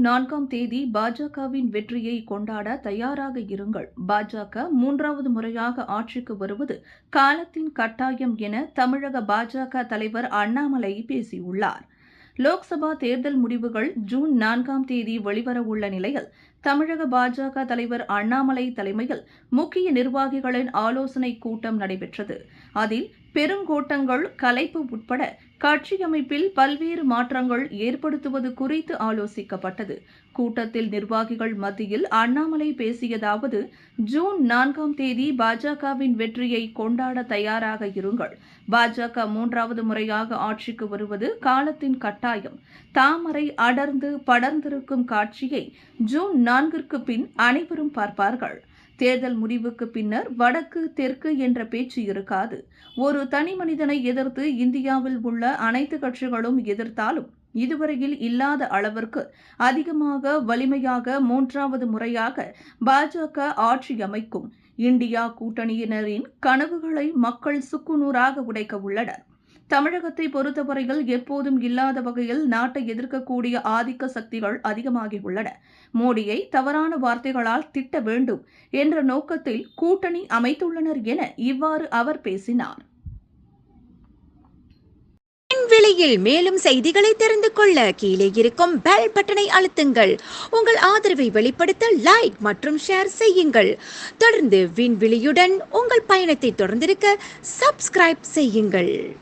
4ஆம் தேதி பாஜகவின் வெற்றியை கொண்டாட தயாராக இருங்கள். பாஜக 3வது முறையாக ஆட்சிக்கு வருவது காலத்தின் கட்டாயம் என தமிழக பாஜக தலைவர் அண்ணாமலை பேசியுள்ளார். லோக்சபா தேர்தல் முடிவுகள் ஜூன் 4ஆம் தேதி வெளிவரவுள்ள நிலையில் தமிழக பாஜக தலைவர் அண்ணாமலை தலைமையில் முக்கிய நிர்வாகிகளின் ஆலோசனைக் கூட்டம் நடைபெற்றது. அதில் பெருங்கோட்டங்கள் கலைப்பு உட்பட கட்சி அமைப்பில் பல்வேறு மாற்றங்கள் ஏற்படுத்துவது குறித்து ஆலோசிக்கப்பட்டது. கூட்டத்தில் நிர்வாகிகள் மத்தியில் அண்ணாமலை பேசியதாவது: ஜூன் 4ஆம் தேதி பாஜகவின் வெற்றியை கொண்டாட தயாராக இருங்கள். பாஜக 3வது முறையாக ஆட்சிக்கு வருவது காலத்தின் கட்டாயம். தாமரை அடர்ந்து படர்ந்திருக்கும் காட்சியை ஜூன் 4ற்கு பின் அனைவரும் பார்ப்பார்கள். தேர்தல் முடிவுக்கு பின்னர் வடக்கு தெற்கு என்ற பேச்சு இருக்காது. ஒரு தனி மனிதனை எதிர்த்து இந்தியாவில் உள்ள அனைத்து கட்சிகளும் எதிர்த்தாலும் இதுவரையில் இல்லாத அளவிற்கு அதிகமாக வலிமையாக 3வது முறையாக பாஜக ஆட்சி அமைக்கும். இந்தியா கூட்டணியினரின் கனவுகளை மக்கள் சுக்குநூறாக உடைக்க உள்ளனர். தமிழகத்தை பொறுத்தவரையில் எப்போதும் இல்லாத வகையில் நாட்டை எதிர்க்கக்கூடிய ஆதிக்க சக்திகள் அதிகமாகியுள்ளன. மோடியை தவறான வார்த்தைகளால் திட்ட வேண்டும் என்ற நோக்கத்தில் கூட்டணி அமைத்துள்ளனர் என இவ்வாறு அவர் பேசினார். விலையில் மேலும் செய்திகளை தெரிந்து கொள்ள கீழே இருக்கும் பெல் பட்டனை அழுத்துங்கள். உங்கள் ஆதரவை வெளிப்படுத்த லைக் மற்றும் ஷேர் செய்யுங்கள். தொடர்ந்து விண்வெளியுடன் உங்கள் பயணத்தை தொடர்ந்திருக்க சப்ஸ்கிரைப் செய்யுங்கள்.